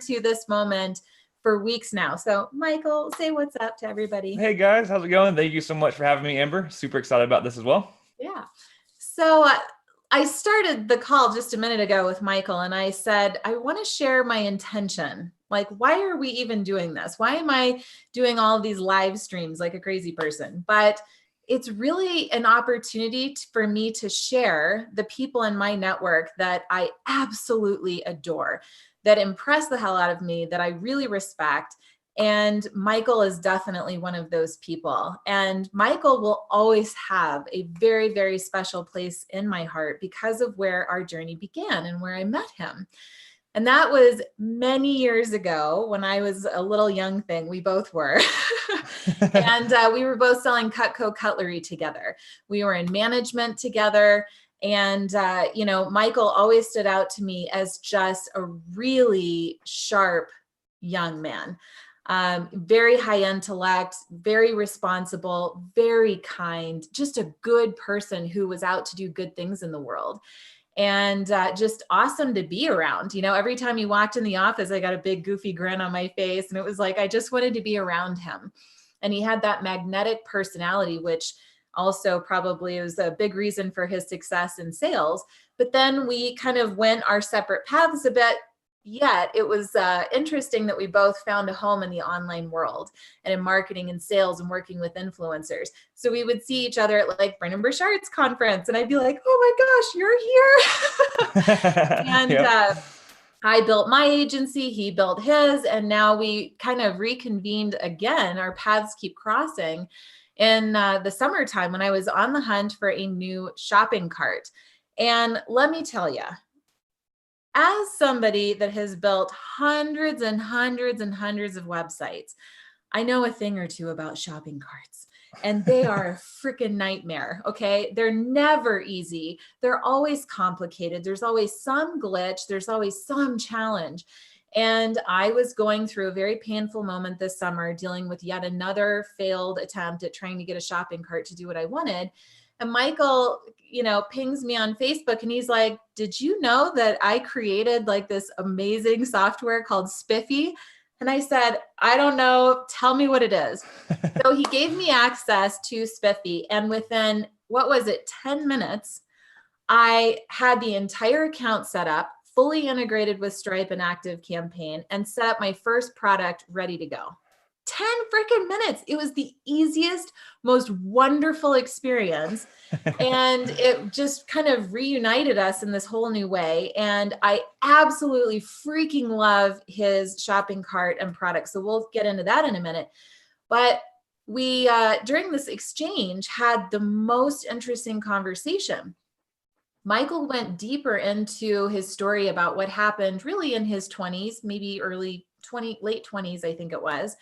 to this moment for weeks now. So Michael, say what's up to everybody. Hey guys, how's it going? Thank you so much for having me, Amber. Super excited about this as well. Yeah. So I started the call just a minute ago with Michael and I said, I want to share my intention. Like, why are we even doing this? Why am I doing all of these live streams like a crazy person? But it's really an opportunity for me to share the people in my network that I absolutely adore, that impress the hell out of me, that I really respect. And Michael is definitely one of those people. And Michael will always have a very, very special place in my heart because of where our journey began and where I met him. And that was many years ago when I was a little young thing. We both were. And we were both selling Cutco cutlery together. We were in management together. And, Michael always stood out to me as just a really sharp young man. Very high intellect, very responsible, very kind, just a good person who was out to do good things in the world. And just awesome to be around. Every time he walked in the office, I got a big goofy grin on my face. And it was like, I just wanted to be around him. And he had that magnetic personality, which also probably was a big reason for his success in sales. But then we kind of went our separate paths a bit. Yet it was interesting that we both found a home in the online world and in marketing and sales and working with influencers. So we would see each other at like Brennan Burchard's conference and I'd be like, oh my gosh, you're here. And Yep. I built my agency, he built his, and now we kind of reconvened again. Our paths keep crossing in the summertime when I was on the hunt for a new shopping cart. And let me tell you, as somebody that has built hundreds and hundreds and hundreds of websites, I know a thing or two about shopping carts, and they are a freaking nightmare. Okay. They're never easy. They're always complicated. There's always some glitch. There's always some challenge. And I was going through a very painful moment this summer, dealing with yet another failed attempt at trying to get a shopping cart to do what I wanted. And Michael, pings me on Facebook and he's like, did you know that I created like this amazing software called Spiffy? And I said, I don't know. Tell me what it is. So he gave me access to Spiffy. And within, 10 minutes, I had the entire account set up, fully integrated with Stripe and Active Campaign, and set up my first product ready to go. 10 freaking minutes. It was the easiest, most wonderful experience. And it just kind of reunited us in this whole new way. And I absolutely freaking love his shopping cart and products. So we'll get into that in a minute. But we, during this exchange, had the most interesting conversation. Michael went deeper into his story about what happened really in his 20s, maybe late 20s, I think it was,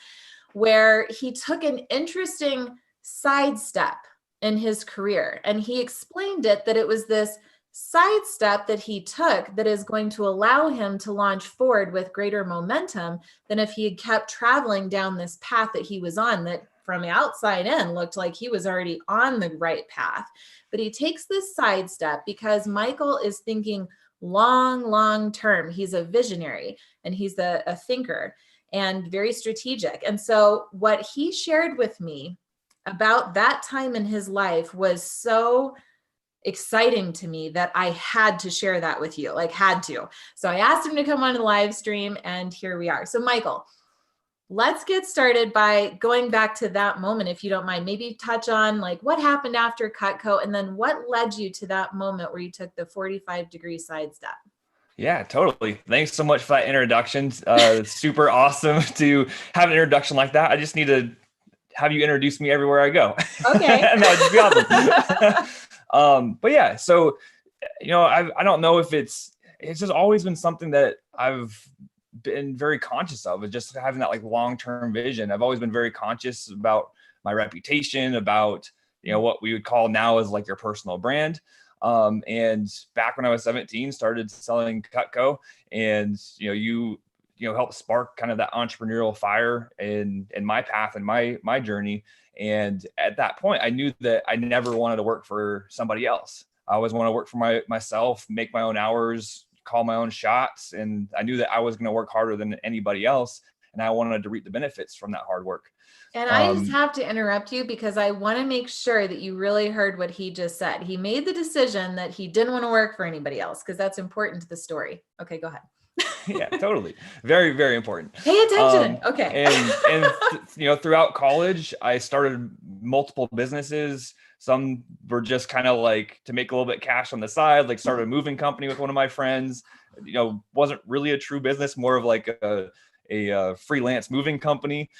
where he took an interesting sidestep in his career. And he explained that it was this sidestep that he took that is going to allow him to launch forward with greater momentum than if he had kept traveling down this path that he was on, that from the outside in looked like he was already on the right path. But he takes this sidestep because Michael is thinking long term. He's a visionary and he's a thinker and very strategic. And so what he shared with me about that time in his life was so exciting to me that I had to share that with you, had to. So I asked him to come on the live stream and here we are. So Michael, let's get started by going back to that moment, if you don't mind. Maybe touch on what happened after Cutco and then what led you to that moment where you took the 45-degree sidestep. Yeah, totally. Thanks so much for that introduction. Super awesome to have an introduction like that. I just need to have you introduce me everywhere I go. Okay. And that would just be awesome. But yeah, so, I don't know if it's just always been something that I've been very conscious of, just having that long-term vision. I've always been very conscious about my reputation, about, what we would call now as your personal brand. And back when I was 17, started selling Cutco, and you helped spark kind of that entrepreneurial fire in my path and my journey. And at that point, I knew that I never wanted to work for somebody else. I always want to work for myself, make my own hours, call my own shots, and I knew that I was going to work harder than anybody else, and I wanted to reap the benefits from that hard work. And I just have to interrupt you because I want to make sure that you really heard what he just said. He made the decision that he didn't want to work for anybody else, because that's important to the story. Okay, go ahead. Yeah, totally. Very, very important. Pay attention. Okay. And throughout college, I started multiple businesses. Some were just kind of like to make a little bit of cash on the side, like started a moving company with one of my friends. Wasn't really a true business, more of like a freelance moving company.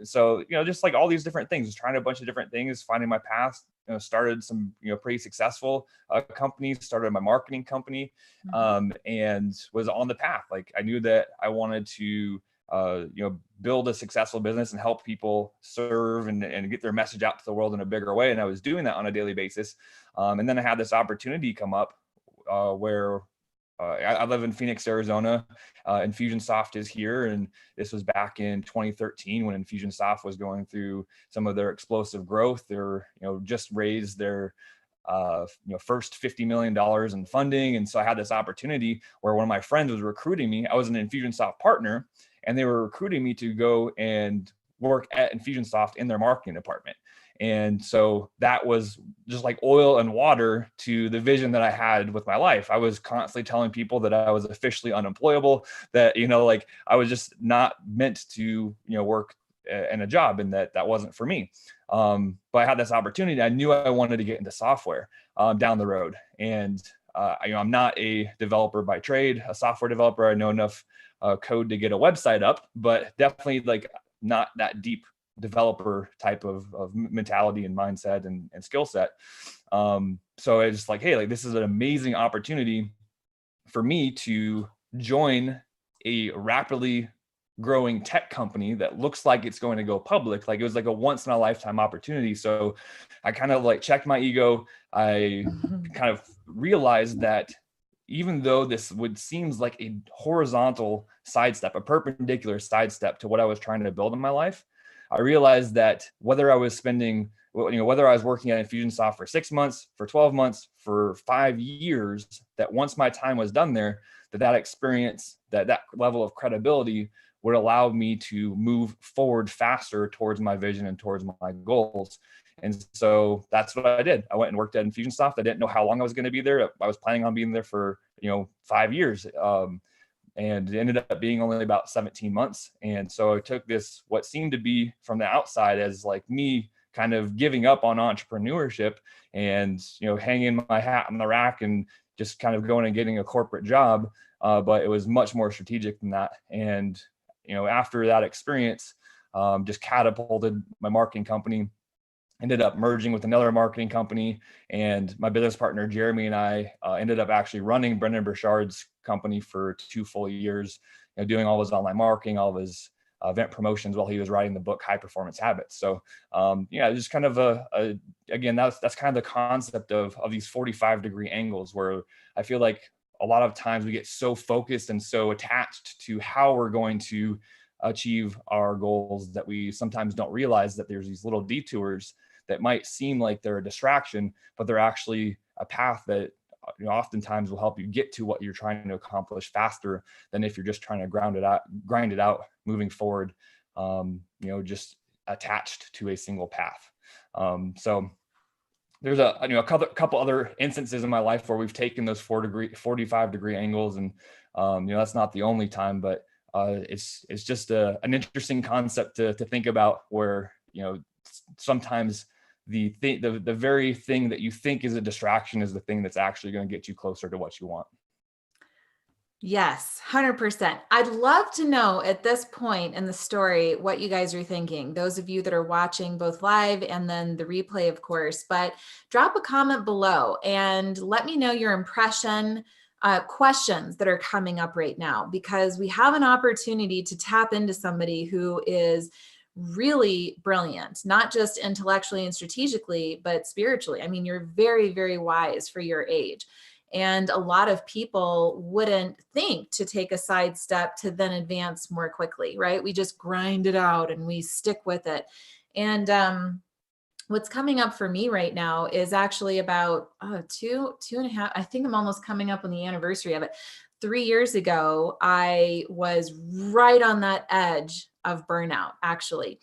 So just like all these different things, trying a bunch of different things, finding my path. Started some pretty successful companies, started my marketing company, and was on the path. Like I knew that I wanted to build a successful business and help people serve and get their message out to the world in a bigger way. And I was doing that on a daily basis. And then I had this opportunity come up where I live in Phoenix, Arizona. Infusionsoft is here, and this was back in 2013 when Infusionsoft was going through some of their explosive growth. They're just raised their first $50 million in funding, and so I had this opportunity where one of my friends was recruiting me. I was an Infusionsoft partner, and they were recruiting me to go and work at Infusionsoft in their marketing department. And so that was just like oil and water to the vision that I had with my life. I was constantly telling people that I was officially unemployable, that, like I was just not meant to, work in a job, and that wasn't for me. But I had this opportunity. I knew I wanted to get into software down the road. And, I'm not a developer by trade, a software developer. I know enough code to get a website up, but definitely like not that deep developer type of mentality and mindset and skill set. So it's like, hey, like this is an amazing opportunity for me to join a rapidly growing tech company that looks like it's going to go public. Like it was like a once in a lifetime opportunity. So I kind of like checked my ego. I kind of realized that even though this seems like a horizontal sidestep, a perpendicular sidestep to what I was trying to build in my life, I realized that whether I was spending, whether I was working at Infusionsoft for 6 months, for 12 months, for 5 years, that once my time was done there, that experience, that level of credibility would allow me to move forward faster towards my vision and towards my goals. And so that's what I did. I went and worked at Infusionsoft. I didn't know how long I was going to be there. I was planning on being there for, 5 years. And it ended up being only about 17 months. And so I took this, what seemed to be from the outside as like me kind of giving up on entrepreneurship and, hanging my hat on the rack and just kind of going and getting a corporate job. But it was much more strategic than that. And, after that experience, just catapulted my marketing company, ended up merging with another marketing company, and my business partner, Jeremy, and I ended up actually running Brendan Burchard's company for 2 full years, doing all his online marketing, all of his event promotions while he was writing the book, High Performance Habits. So, just kind of again, that's kind of the concept of these 45-degree angles, where I feel like a lot of times we get so focused and so attached to how we're going to achieve our goals that we sometimes don't realize that there's these little detours that might seem like they're a distraction, but they're actually a path that oftentimes will help you get to what you're trying to accomplish faster than if you're just trying to grind it out moving forward, just attached to a single path. So there's a couple other instances in my life where we've taken those 45-degree angles, and that's not the only time, but it's just an interesting concept to think about, where sometimes the very thing that you think is a distraction is the thing that's actually going to get you closer to what you want. Yes, 100%. I'd love to know at this point in the story what you guys are thinking, those of you that are watching both live and then the replay, of course. But drop a comment below and let me know your impression, questions that are coming up right now, because we have an opportunity to tap into somebody who is really brilliant, not just intellectually and strategically, but spiritually. I mean, you're very, very wise for your age. And a lot of people wouldn't think to take a side step to then advance more quickly, right? We just grind it out and we stick with it. And what's coming up for me right now is actually about 2.5. I think I'm almost coming up on the anniversary of it. 3 years ago, I was right on that edge of burnout, actually.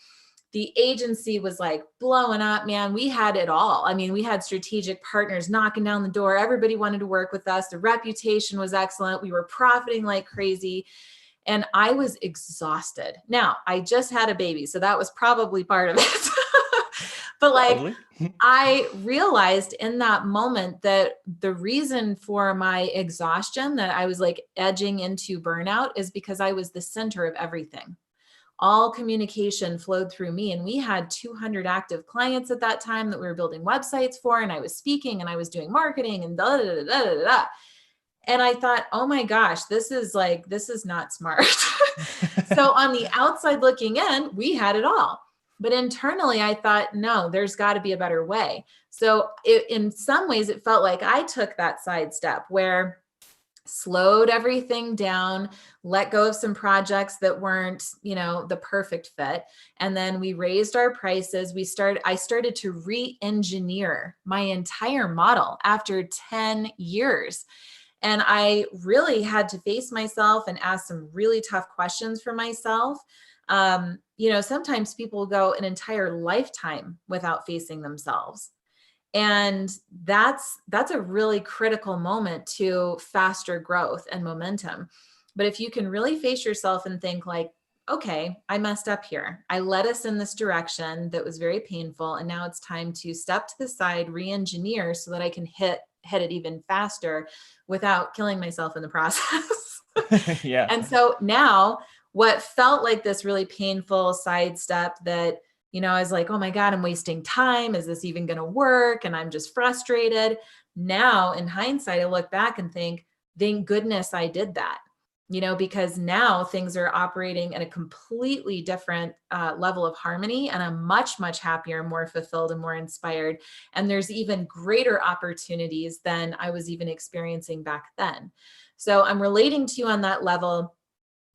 The agency was like blowing up, man. We had it all. I mean, we had strategic partners knocking down the door. Everybody wanted to work with us. The reputation was excellent. We were profiting like crazy. And I was exhausted. Now, I just had a baby, so that was probably part of it. But like, Probably. I realized in that moment that the reason for my exhaustion, that I was like edging into burnout, is because I was the center of everything. All communication flowed through me. And we had 200 active clients at that time that we were building websites for. And I was speaking and I was doing marketing and da da da da da da. And I thought, oh my gosh, this is not smart. So on the outside looking in, we had it all. But internally, I thought, no, there's got to be a better way. So in some ways, it felt like I took that sidestep where slowed everything down, let go of some projects that weren't, the perfect fit. And then we raised our prices. I started to re-engineer my entire model after 10 years. And I really had to face myself and ask some really tough questions for myself. Sometimes people go an entire lifetime without facing themselves. And that's a really critical moment to faster growth and momentum. But if you can really face yourself and think like, okay, I messed up here. I led us in this direction that was very painful. And now it's time to step to the side, re-engineer so that I can hit it even faster without killing myself in the process. Yeah. And so now what felt like this really painful sidestep that, I was like, oh my God, I'm wasting time. Is this even going to work? And I'm just frustrated. Now in hindsight, I look back and think, thank goodness I did that, because now things are operating at a completely different level of harmony. And I'm much, much happier, more fulfilled and more inspired. And there's even greater opportunities than I was even experiencing back then. So I'm relating to you on that level.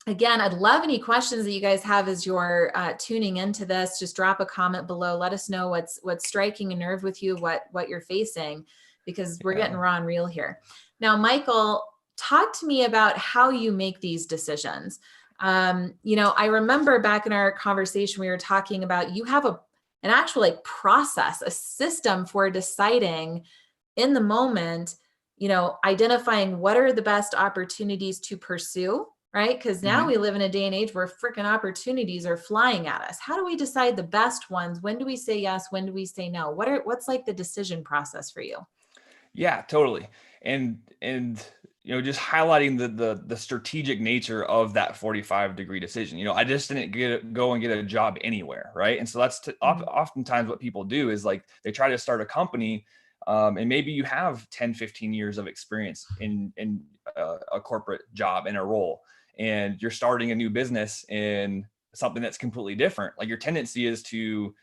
Again, I'd love any questions that you guys have as you're tuning into this. Just drop a comment below. Let us know what's striking a nerve with you, what you're facing, because we're getting raw and real here. Now, Michael, talk to me about how you make these decisions. I remember back in our conversation, we were talking about you have an actual process, a system for deciding in the moment, identifying what are the best opportunities to pursue. Right? Because now we live in a day and age where freaking opportunities are flying at us. How do we decide the best ones? When do we say yes? When do we say no? What's like the decision process for you? Yeah, totally. And just highlighting the strategic nature of that 45-degree decision. I just didn't go and get a job anywhere, right? And so that's oftentimes what people do is like they try to start a company, and maybe you have 10, 15 years of experience in a corporate job in a role, and you're starting a new business in something that's completely different. Like your tendency is to,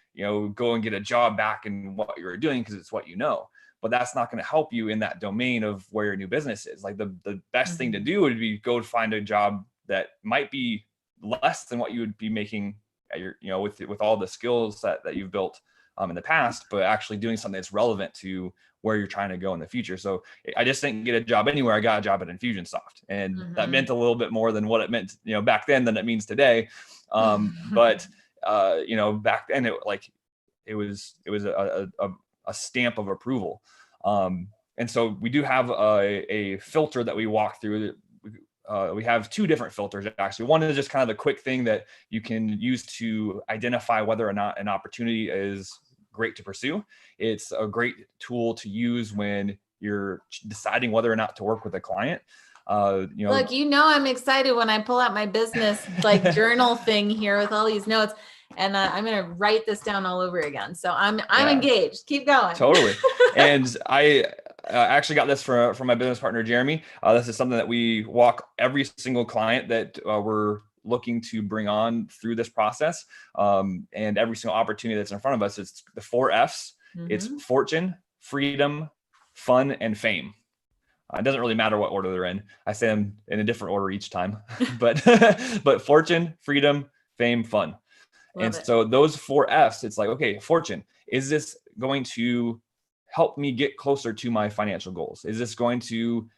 go and get a job back in what you were doing because it's what you know. But that's not going to help you in that domain of where your new business is. Like the best thing to do would be go find a job that might be less than what you would be making at your, with all the skills that you've built in the past, but actually doing something that's relevant to where you're trying to go in the future. So I just didn't get a job anywhere. I got a job at Infusionsoft, and that meant a little bit more than what it meant, back then than it means today. But back then it was a stamp of approval. And so we do have a filter that we walk through. We have two different filters, actually. One is just kind of the quick thing that you can use to identify whether or not an opportunity is great to pursue. It's a great tool to use when you're deciding whether or not to work with a client. Look, I'm excited when I pull out my business journal thing here with all these notes, and I'm going to write this down all over again. So I'm engaged. Keep going. Totally. And I actually got this from my business partner, Jeremy. This is something that we walk every single client that we're looking to bring on through this process. And every single opportunity that's in front of us, it's the 4 F's. It's fortune, freedom, fun, and fame. It doesn't really matter what order they're in. I say them in a different order each time, but fortune, freedom, fame, fun. Love And it. so those 4 F's, it's like, okay, fortune, is this going to help me get closer to my financial goals? Is this going to,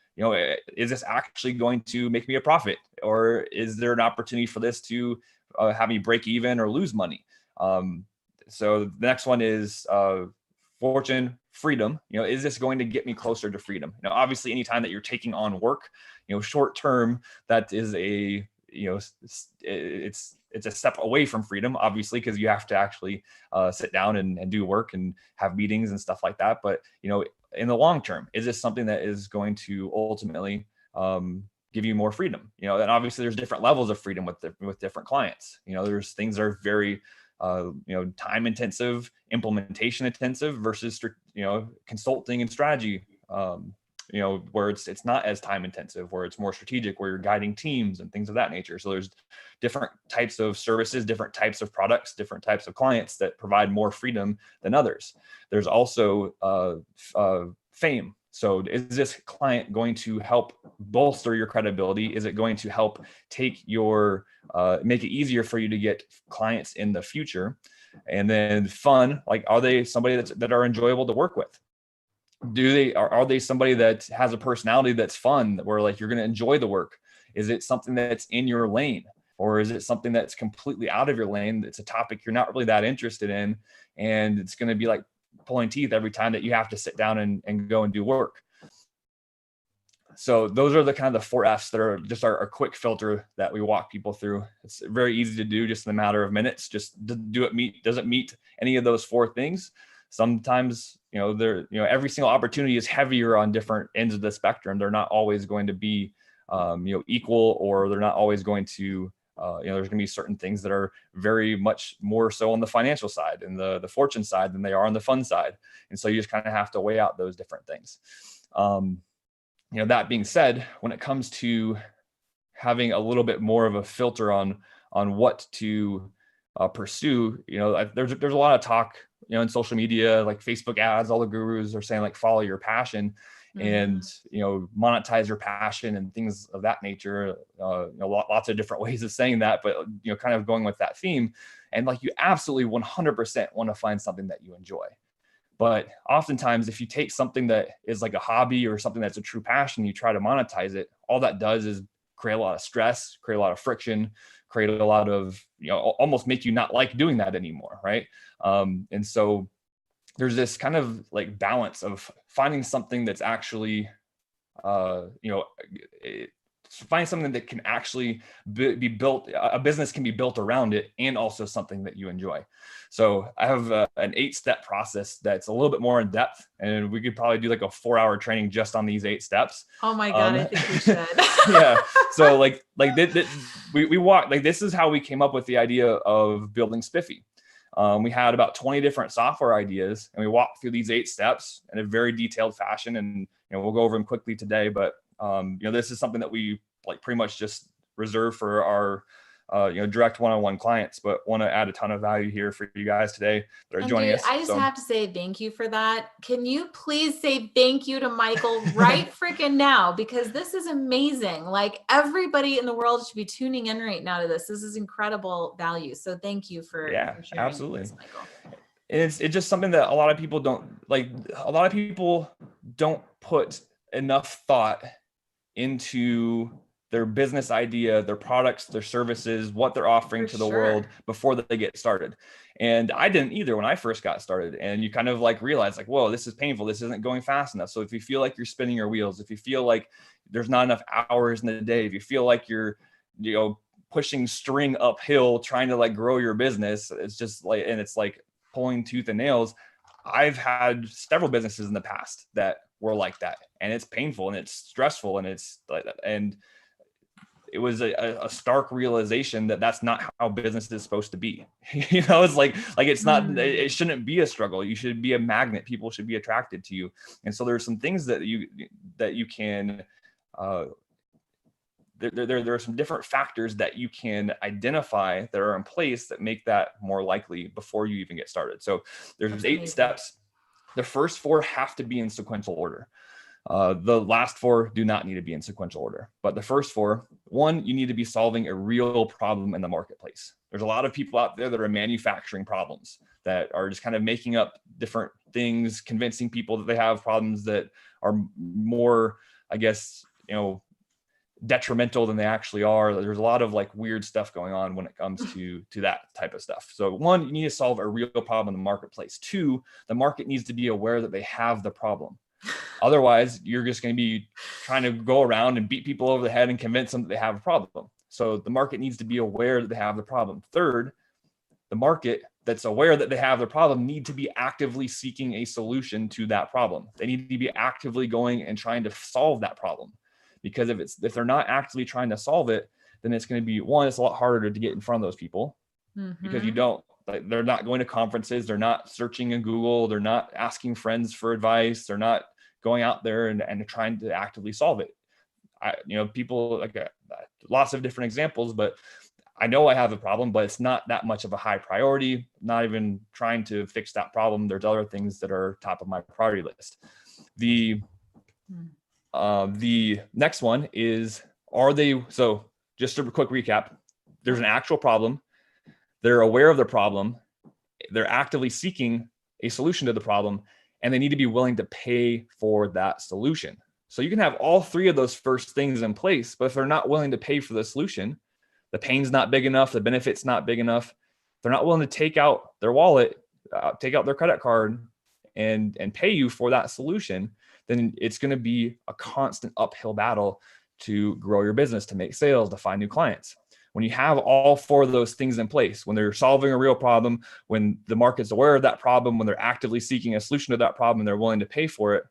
is this actually going to make me a profit? Or is there an opportunity for this to have me break even or lose money? So the next one is fortune, freedom. Is this going to get me closer to freedom? Obviously, anytime that you're taking on work, short term, that is a, it's a step away from freedom, obviously, because you have to actually sit down and do work and have meetings and stuff like that. But in the long term, is this something that is going to ultimately give you more freedom? And obviously there's different levels of freedom with different clients. There's things that are very time intensive, implementation intensive versus consulting and strategy, where it's not as time intensive, where it's more strategic, where you're guiding teams and things of that nature. So there's different types of services, different types of products, different types of clients that provide more freedom than others. There's also fame. So is this client going to help bolster your credibility? Is it going to help take your, make it easier for you to get clients in the future? And then fun, like, are they somebody that are enjoyable to work with? Are they somebody that has a personality that's fun, where like you're going to enjoy the work? Is it something that's in your lane, or is it something that's completely out of your lane? It's a topic you're not really that interested in, and it's going to be like pulling teeth every time that you have to sit down and go and do work. So those are the kind of the 4 F's that are just our quick filter that we walk people through. It's very easy to do, just in a matter of minutes. Just does it meet any of those 4 things? Sometimes, every single opportunity is heavier on different ends of the spectrum. They're not always going to be, equal, or they're not always going to, there's going to be certain things that are very much more so on the financial side and the fortune side than they are on the fun side. And so you just kind of have to weigh out those different things. That being said, when it comes to having a little bit more of a filter on what to pursue, there's a lot of talk, in social media, like Facebook ads, all the gurus are saying like follow your passion, and monetize your passion and things of that nature. Lots of different ways of saying that, but kind of going with that theme. And like, you absolutely 100% want to find something that you enjoy. But oftentimes, if you take something that is like a hobby or something that's a true passion, you try to monetize it, all that does is create a lot of stress, create a lot of friction, create a lot of, almost make you not like doing that anymore, right? And so there's this kind of like balance of finding something that's actually, find something that can actually be built, a business can be built around it, and also something that you enjoy. So I have an 8-step process that's a little bit more in depth, and we could probably do like a 4-hour training just on these 8 steps. Oh my God, I think we should. Yeah. So we walk, like, this is how we came up with the idea of building Spiffy. We had about 20 different software ideas, and we walked through these 8 steps in a very detailed fashion. And, we'll go over them quickly today, but this is something that we like pretty much just reserve for our, direct one-on-one clients, but want to add a ton of value here for you guys today that are joining us. I just have to say thank you for that. Can you please say thank you to Michael right freaking now? Because this is amazing. Like, everybody in the world should be tuning in right now to this. This is incredible value. So thank you for sharing absolutely. this, Michael. It's just something that a lot of people don't like. A lot of people don't put enough thought into their business idea, their products, their services, what they're offering to the world before they get started. And I didn't either when I first got started. And you kind of like realize like, whoa, this is painful. This isn't going fast enough. So if you feel like you're spinning your wheels, if you feel like there's not enough hours in the day, if you feel like you're, pushing string uphill, trying to like grow your business, it's just like, and it's like pulling tooth and nails. I've had several businesses in the past that were like that, and it's painful and it's stressful, and it's like, and it was a stark realization that that's not how business is supposed to be. It's like it's not, it shouldn't be a struggle. You should be a magnet. People should be attracted to you. And so there's some things that you can, there are some different factors that you can identify that are in place that make that more likely before you even get started. So there's 8 steps. The first 4 have to be in sequential order. The last four do not need to be in sequential order, but the first four, one, you need to be solving a real problem in the marketplace. There's a lot of people out there that are manufacturing problems, that are just kind of making up different things, convincing people that they have problems that are more, I guess, detrimental than they actually are. There's a lot of like weird stuff going on when it comes to that type of stuff. So one, you need to solve a real problem in the marketplace. Two, the market needs to be aware that they have the problem. Otherwise, you're just going to be trying to go around and beat people over the head and convince them that they have a problem. So the market needs to be aware that they have the problem. Third, the market that's aware that they have the problem need to be actively seeking a solution to that problem. They need to be actively going and trying to solve that problem. Because if they're not actively trying to solve it, then it's going to be, one, it's a lot harder to get in front of those people, because they're not going to conferences, they're not searching in Google, they're not asking friends for advice, they're not going out there and trying to actively solve it. People like lots of different examples, but I know I have a problem, but it's not that much of a high priority, not even trying to fix that problem. There's other things that are top of my priority list. The next one is, so just a quick recap, there's an actual problem. They're aware of the problem. They're actively seeking a solution to the problem, and they need to be willing to pay for that solution. So you can have all three of those first things in place, but if they're not willing to pay for the solution, the pain's not big enough, the benefit's not big enough, they're not willing to take out their wallet, take out their credit card and pay you for that solution, then it's going to be a constant uphill battle to grow your business, to make sales, to find new clients. When you have all four of those things in place, when they're solving a real problem, when the market's aware of that problem, when they're actively seeking a solution to that problem and they're willing to pay for it,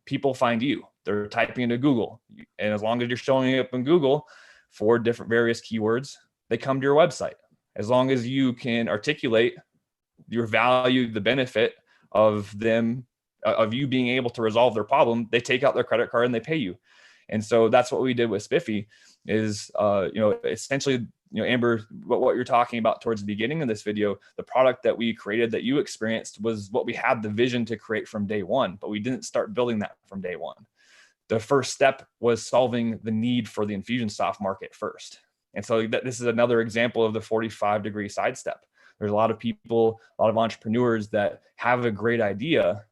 people find you. They're typing into Google. And as long as you're showing up in Google for different various keywords, they come to your website. As long as you can articulate your value, the benefit of you being able to resolve their problem, they take out their credit card and they pay you. And so that's what we did with Spiffy is, essentially, Amber, what you're talking about towards the beginning of this video, the product that we created that you experienced was what we had the vision to create from day one, but we didn't start building that from day one. The first step was solving the need for the Infusionsoft market first. And so this is another example of the 45-degree sidestep. There's a lot of people, a lot of entrepreneurs that have a great idea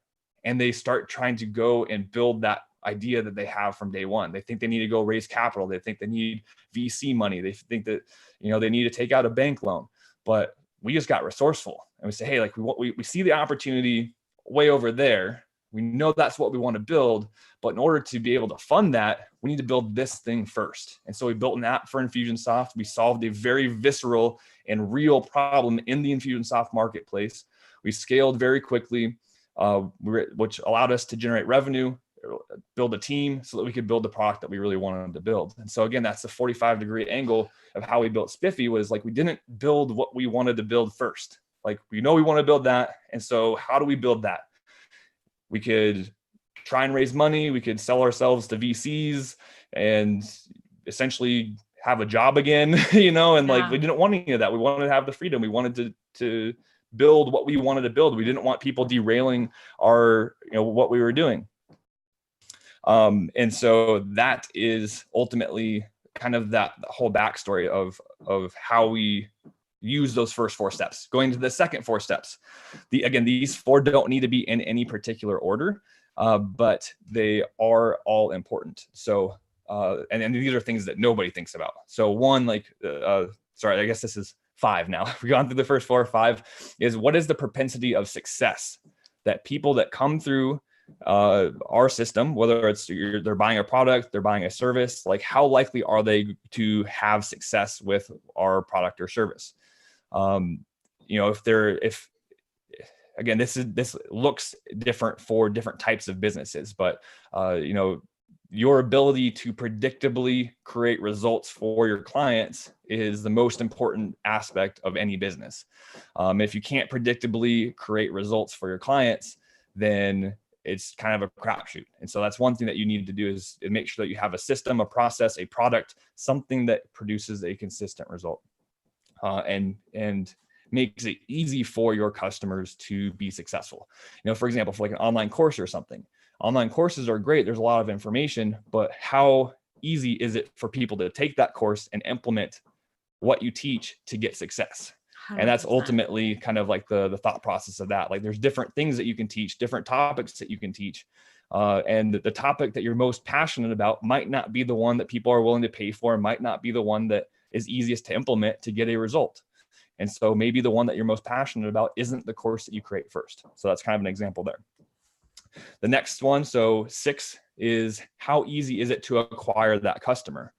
and they start trying to go and build that idea that they have from day one. They think they need to go raise capital. They think they need VC money. They think that, they need to take out a bank loan. But we just got resourceful and we say, hey, like we see the opportunity way over there. We know that's what we want to build, but in order to be able to fund that, we need to build this thing first. And so we built an app for Infusionsoft. We solved a very visceral and real problem in the Infusionsoft marketplace. We scaled very quickly, which allowed us to generate revenue, build a team so that we could build the product that we really wanted to build. And so again, that's the 45-degree angle of how we built Spiffy, was like, we didn't build what we wanted to build first. Like, we know we want to build that. And so how do we build that? We could try and raise money. We could sell ourselves to VCs and essentially have a job again, and like, we didn't want any of that. We wanted to have the freedom. We wanted to build what we wanted to build. We didn't want people derailing our, what we were doing. And so that is ultimately kind of that whole backstory of how we use those first four steps. Going to the second four steps. Again, these four don't need to be in any particular order, but they are all important. So, and these are things that nobody thinks about. So one, I guess this is five now. We've gone through the first four. Five is, what is the propensity of success that people that come through our system, whether it's they're buying a product, they're buying a service, like how likely are they to have success with our product or service? If again, this looks different for different types of businesses, but your ability to predictably create results for your clients is the most important aspect of any business. If you can't predictably create results for your clients, then it's kind of a crapshoot. And so that's one thing that you need to do, is make sure that you have a system, a process, a product, something that produces a consistent result, and makes it easy for your customers to be successful. For example, for like an online course or something, Online courses are great. There's a lot of information, but how easy is it for people to take that course and implement what you teach to get success? And that's 100%. ultimately kind of like the thought process of that. Like there's different things that you can teach, different topics that you can teach. And the topic that you're most passionate about might not be the one that people are willing to pay for, might not be the one that is easiest to implement to get a result. And so maybe the one that you're most passionate about isn't the course that you create first. So that's kind of an example there. The next one, so 6, is how easy is it to acquire that customer?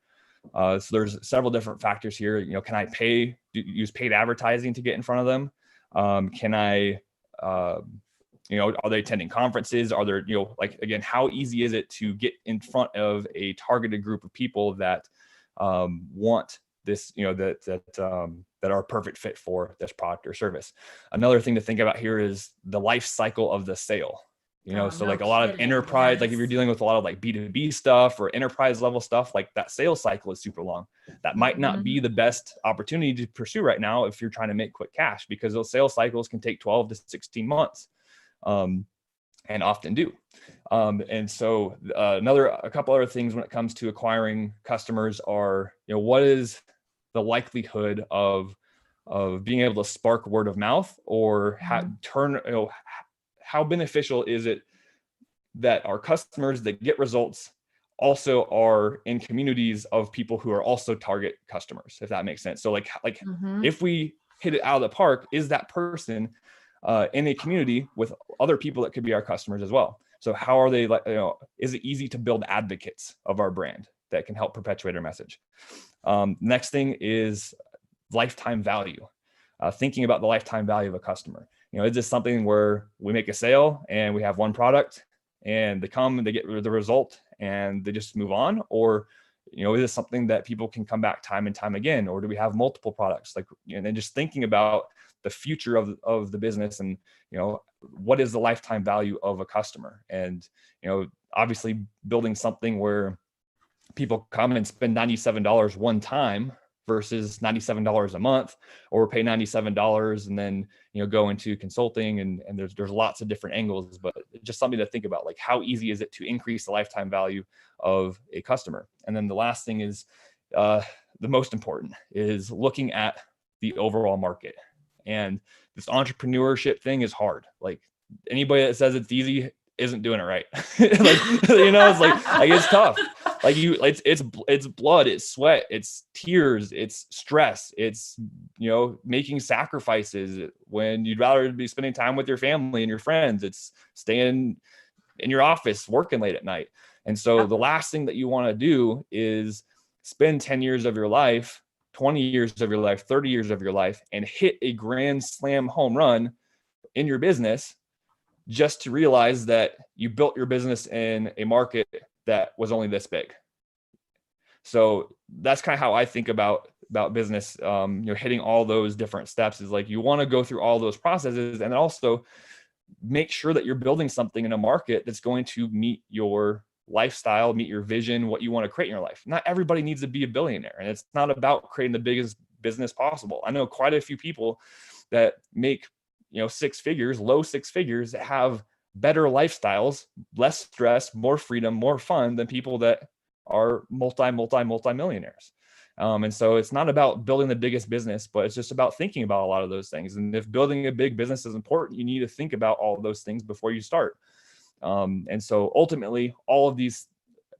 So there's several different factors here. Can I use paid advertising to get in front of them? Can I, are they attending conferences? Are there, again, how easy is it to get in front of a targeted group of people that want this, that are a perfect fit for this product or service? Another thing to think about here is the life cycle of the sale. So like a lot of enterprise, like if you're dealing with a lot of like B2B stuff or enterprise level stuff, like that sales cycle is super long. That might not be the best opportunity to pursue right now if you're trying to make quick cash, because those sales cycles can take 12 to 16 months, and often do. And so a couple other things when it comes to acquiring customers are, what is the likelihood of being able to spark word of mouth, or how beneficial is it that our customers that get results also are in communities of people who are also target customers, if that makes sense. So like if we hit it out of the park, is that person in a community with other people that could be our customers as well? So how are they, is it easy to build advocates of our brand that can help perpetuate our message? Next thing is lifetime value. Thinking about the lifetime value of a customer. Is this something where we make a sale and we have one product and they come and they get the result and they just move on? Or, is this something that people can come back time and time again? Or do we have multiple products? And then just thinking about the future of the business and, what is the lifetime value of a customer? And, obviously building something where people come and spend $97 one time versus $97 a month, or pay $97 and then, go into consulting, and there's lots of different angles, but just something to think about, like how easy is it to increase the lifetime value of a customer? And then the last thing is, the most important, is looking at the overall market. And this entrepreneurship thing is hard. Like anybody that says it's easy isn't doing it right. It's tough. It's blood, it's sweat, it's tears, it's stress, it's, making sacrifices when you'd rather be spending time with your family and your friends. It's staying in your office, working late at night. And so the last thing that you want to do is spend 10 years of your life, 20 years of your life, 30 years of your life, and hit a grand slam home run in your business just to realize that you built your business in a market that was only this big. So that's kind of how I think about business. Hitting all those different steps is like, you want to go through all those processes and also make sure that you're building something in a market that's going to meet your lifestyle, meet your vision, what you want to create in your life. Not everybody needs to be a billionaire, and it's not about creating the biggest business possible. I know quite a few people that make, six figures, low six figures, that have better lifestyles, less stress, more freedom, more fun than people that are multi-millionaires. And so it's not about building the biggest business, but it's just about thinking about a lot of those things. And if building a big business is important, you need to think about all of those things before you start. And so ultimately, all of these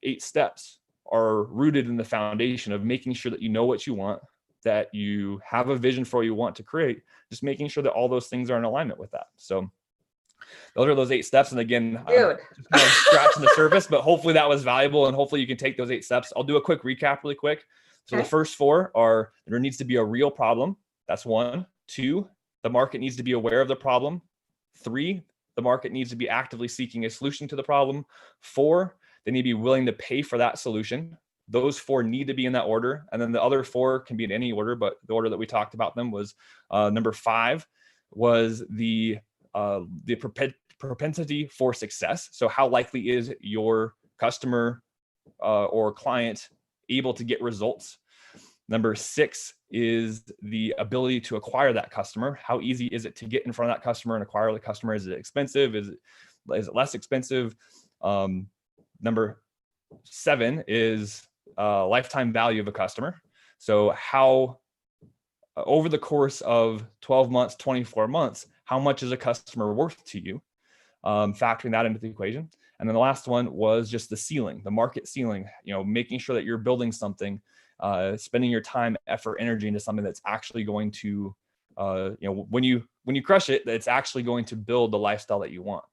8 steps are rooted in the foundation of making sure that you know what you want, that you have a vision for what you want to create, just making sure that all those things are in alignment with that. So those are those 8 steps. And again, just kind of scratching the surface, but hopefully that was valuable, and hopefully you can take those 8 steps. I'll do a quick recap really quick. So the first 4 are, there needs to be a real problem. That's 1. 2, the market needs to be aware of the problem. 3, the market needs to be actively seeking a solution to the problem. 4, they need to be willing to pay for that solution. Those 4 need to be in that order. And then the other 4 can be in any order, but the order that we talked about them was number 5 was the propensity for success. So how likely is your customer or client able to get results? Number 6 is the ability to acquire that customer. How easy is it to get in front of that customer and acquire the customer? Is it expensive? Is it less expensive? Number 7 is lifetime value of a customer. So how over the course of 12 months, 24 months, how much is a customer worth to you? Factoring that into the equation. And then the last one was just the ceiling, the market ceiling, making sure that you're building something, spending your time, effort, energy into something that's actually going to, when you crush it, it's actually going to build the lifestyle that you want.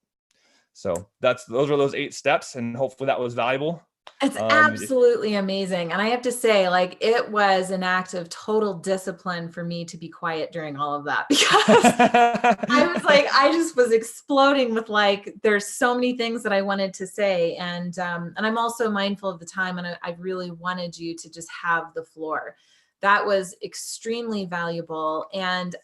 So those are those 8 steps, and hopefully that was valuable. It's absolutely amazing. And I have to say, like, it was an act of total discipline for me to be quiet during all of that, because I was like, I just was exploding with, like, there's so many things that I wanted to say. And I'm also mindful of the time, and I really wanted you to just have the floor. That was extremely valuable. And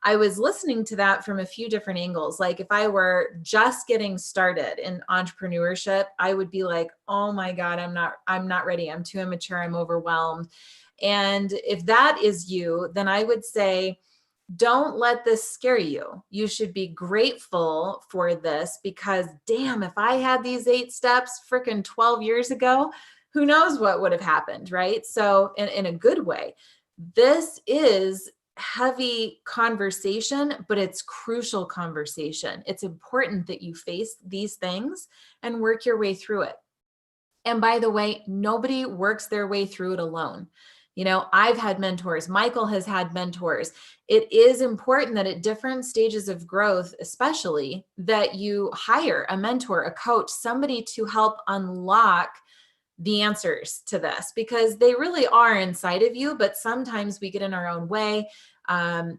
I was listening to that from a few different angles. Like, if I were just getting started in entrepreneurship, I would be like, oh my God, I'm not ready. I'm too immature. I'm overwhelmed. And if that is you, then I would say, don't let this scare you. You should be grateful for this, because damn, if I had these 8 steps freaking 12 years ago, who knows what would have happened, right? So in a good way, this is heavy conversation, but it's crucial conversation. It's important that you face these things and work your way through it. And by the way, nobody works their way through it alone. I've had mentors. Michael has had mentors. It is important that at different stages of growth, especially, that you hire a mentor, a coach, somebody to help unlock the answers to this, because they really are inside of you, but sometimes we get in our own way.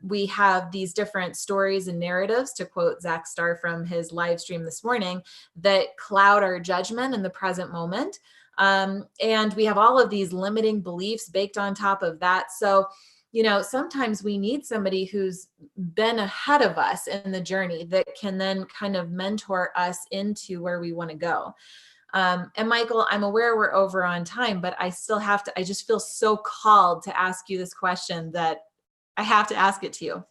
We have these different stories and narratives, to quote Zach Starr from his live stream this morning, that cloud our judgment in the present moment. And we have all of these limiting beliefs baked on top of that. So, sometimes we need somebody who's been ahead of us in the journey that can then kind of mentor us into where we want to go. And Michael, I'm aware we're over on time, but I just feel so called to ask you this question that I have to ask it to you.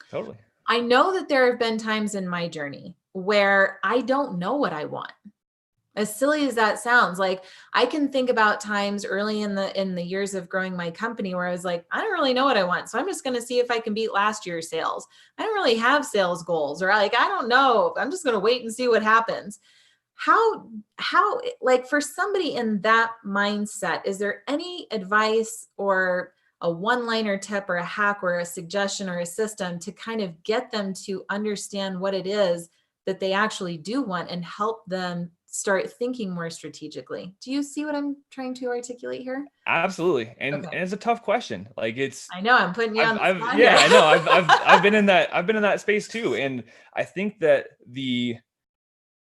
Totally. I know that there have been times in my journey where I don't know what I want. As silly as that sounds, like, I can think about times early in the years of growing my company where I was like, I don't really know what I want. So I'm just going to see if I can beat last year's sales. I don't really have sales goals, or like, I don't know. I'm just going to wait and see what happens. How, like, for somebody in that mindset, is there any advice or a one-liner tip or a hack or a suggestion or a system to kind of get them to understand what it is that they actually do want and help them start thinking more strategically? Do you see what I'm trying to articulate here? Absolutely. And it's a tough question. Like, I know I'm putting you on the spot yeah, here. I know. I've been in that space too. And I think that the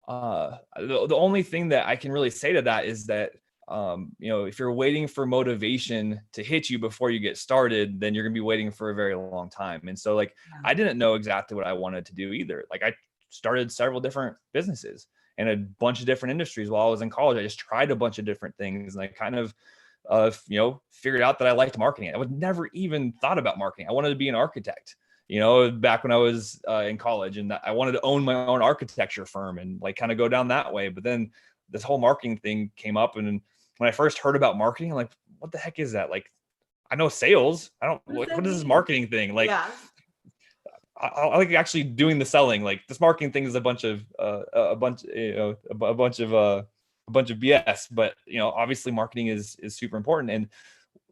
only thing that I can really say to that is that, if you're waiting for motivation to hit you before you get started, then you're going to be waiting for a very long time. And so, like, I didn't know exactly what I wanted to do either. Like, I started several different businesses in a bunch of different industries while I was in college. I just tried a bunch of different things, and I kind of, figured out that I liked marketing. I would never even thought about marketing. I wanted to be an architect, back when I was in college, and I wanted to own my own architecture firm and, like, kind of go down that way. But then this whole marketing thing came up. And when I first heard about marketing, I'm like, what the heck is that? Like, I know sales. I don't, what is this marketing thing? Like, yeah. I like actually doing the selling. Like, this marketing thing is a bunch of BS, but, obviously marketing is super important. And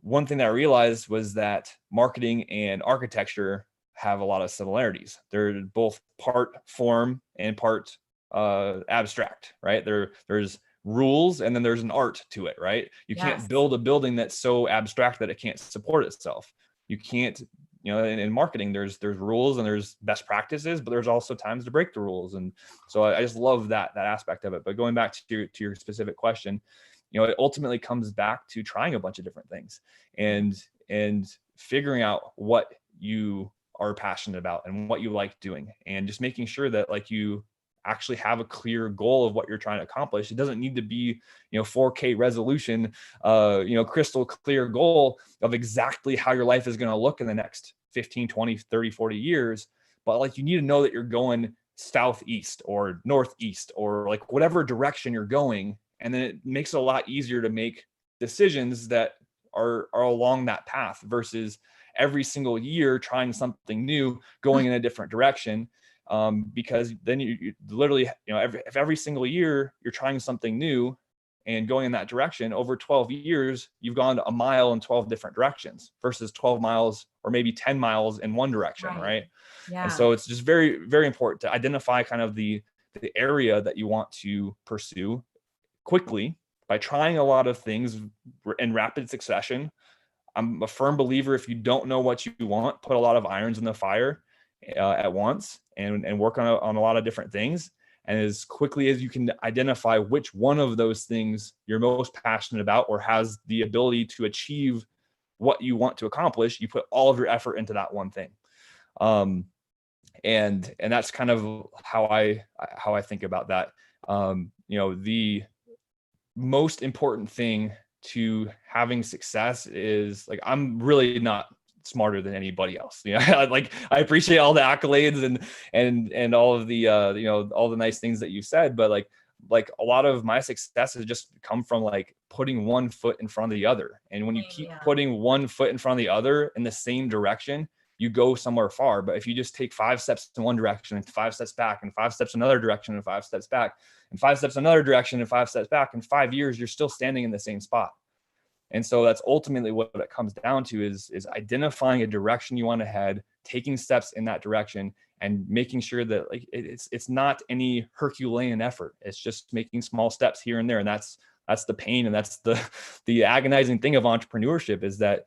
one thing that I realized was that marketing and architecture have a lot of similarities. They're both part form and part abstract, right? There's rules, and then there's an art to it, right? You can't build a building that's so abstract that it can't support itself. You can't, in marketing, there's rules and there's best practices, but there's also times to break the rules. And so I just love that aspect of it. But going back to your specific question, it ultimately comes back to trying a bunch of different things and figuring out what you are passionate about and what you like doing, and just making sure that, like, you actually have a clear goal of what you're trying to accomplish. It doesn't need to be, 4K resolution, crystal clear goal of exactly how your life is going to look in the next 15, 20, 30, 40 years. But, like, you need to know that you're going southeast or northeast or like whatever direction you're going. And then it makes it a lot easier to make decisions that are along that path versus every single year trying something new, going in a different direction. Because then you literally, if every single year you're trying something new and going in that direction, over 12 years, you've gone a mile in 12 different directions versus 12 miles or maybe 10 miles in one direction, right? Yeah. And so it's just very, very important to identify kind of the area that you want to pursue quickly by trying a lot of things in rapid succession. I'm a firm believer, if you don't know what you want, put a lot of irons in the fire at once and work on a lot of different things. And as quickly as you can identify which one of those things you're most passionate about or has the ability to achieve what you want to accomplish, you put all of your effort into that one thing. And that's kind of how I think about that. The most important thing to having success is, like, I'm really not smarter than anybody else. Like, I appreciate all the accolades and all of the all the nice things that you said, but like a lot of my success has just come from like putting one foot in front of the other. And when you keep putting one foot in front of the other in the same direction, you go somewhere far. But if you just take 5 steps in one direction and 5 steps back and 5 steps another direction and 5 steps back and 5 steps another direction and 5 steps back, in 5 years, you're still standing in the same spot. And so that's ultimately what it comes down to is identifying a direction you want to head, taking steps in that direction, and making sure that like it's not any Herculean effort. It's just making small steps here and there. And that's the pain. And that's the agonizing thing of entrepreneurship is that,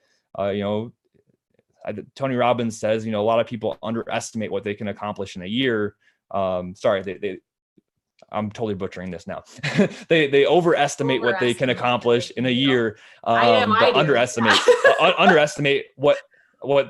Tony Robbins says, a lot of people underestimate what they can accomplish in a year. I'm totally butchering this now. they overestimate what they can accomplish in a year, but underestimate what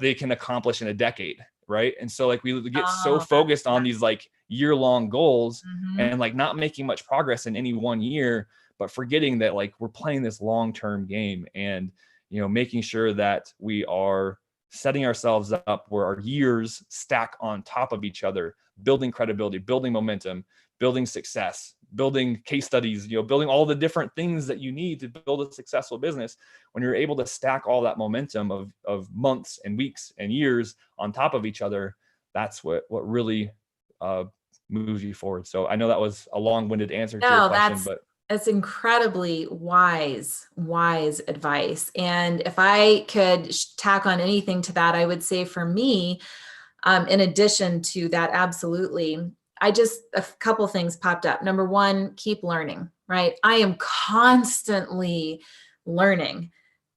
they can accomplish in a decade. Right. And so like we get so focused on these like year-long goals and like not making much progress in any one year, but forgetting that like we're playing this long-term game and, making sure that we are setting ourselves up where our years stack on top of each other, building credibility, building momentum, building success, building case studies, building all the different things that you need to build a successful business. When you're able to stack all that momentum of months and weeks and years on top of each other, that's what really moves you forward. So I know that was a long-winded answer to your question, but it's incredibly wise advice. And if I could tack on anything to that, I would say for me, in addition to that, absolutely, a couple things popped up. Number one, keep learning, right? I am constantly learning.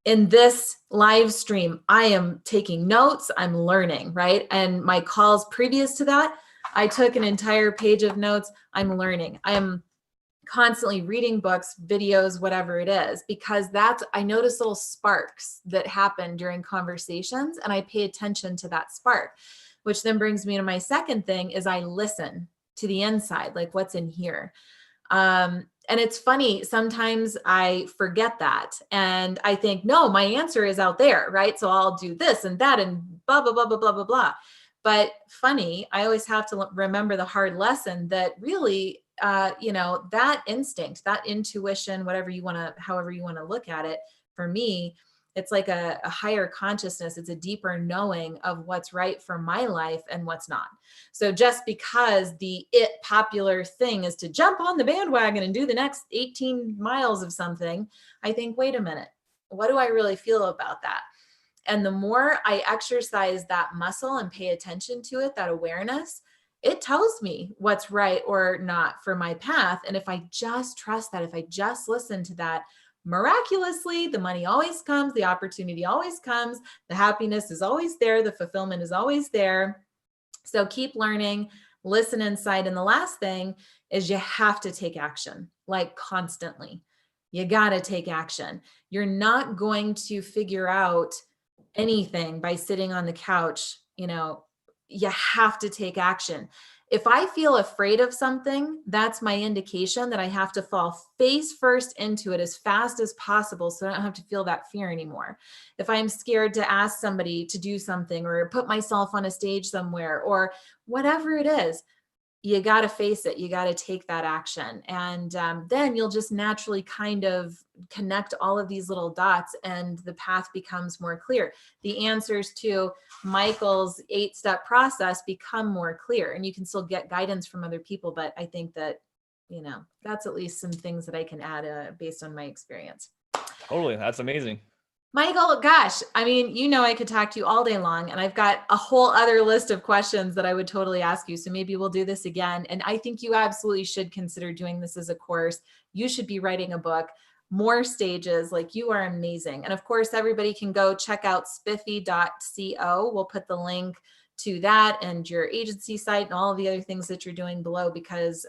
In this live stream, I am taking notes, I'm learning, right? And my calls previous to that, I took an entire page of notes, I'm learning. I am constantly reading books, videos, whatever it is, because I notice little sparks that happen during conversations and I pay attention to that spark, which then brings me to my second thing is I listen to the inside, like what's in here. And it's funny, sometimes I forget that and I think, no, my answer is out there, right? So I'll do this and that and blah, blah, blah, blah, blah, blah, blah. But funny, I always have to remember the hard lesson that really, that instinct, that intuition, however you want to look at it, for me, it's like a higher consciousness. It's a deeper knowing of what's right for my life and what's not. So just because the popular thing is to jump on the bandwagon and do the next 18 miles of something, I think, wait a minute, what do I really feel about that? And the more I exercise that muscle and pay attention to it, that awareness, it tells me what's right or not for my path. And if I just trust that, if I just listen to that, miraculously, the money always comes, the opportunity always comes, the happiness is always there, the fulfillment is always there. So keep learning, listen inside. And the last thing is you have to take action, like constantly. You got to take action. You're not going to figure out anything by sitting on the couch. You have to take action. If I feel afraid of something, that's my indication that I have to fall face first into it as fast as possible so I don't have to feel that fear anymore. If I'm scared to ask somebody to do something or put myself on a stage somewhere or whatever it is, you got to face it. You got to take that action. And then you'll just naturally kind of connect all of these little dots and the path becomes more clear. The answers to Michael's 8-step process become more clear, and you can still get guidance from other people. But I think that, that's at least some things that I can add based on my experience. Totally. That's amazing. Michael, gosh, I mean, I could talk to you all day long, and I've got a whole other list of questions that I would totally ask you. So maybe we'll do this again. And I think you absolutely should consider doing this as a course. You should be writing a book, more stages. Like, you are amazing. And of course, everybody can go check out spiffy.co. We'll put the link to that and your agency site and all of the other things that you're doing below, because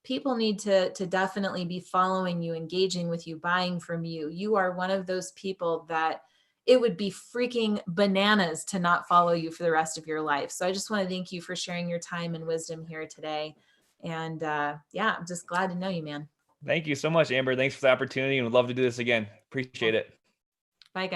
people need to definitely be following you, engaging with you, buying from you. You are one of those people that it would be freaking bananas to not follow you for the rest of your life. So I just want to thank you for sharing your time and wisdom here today. And yeah, I'm just glad to know you, man. Thank you so much, Amber. Thanks for the opportunity, and would love to do this again. Appreciate it. Bye, guys.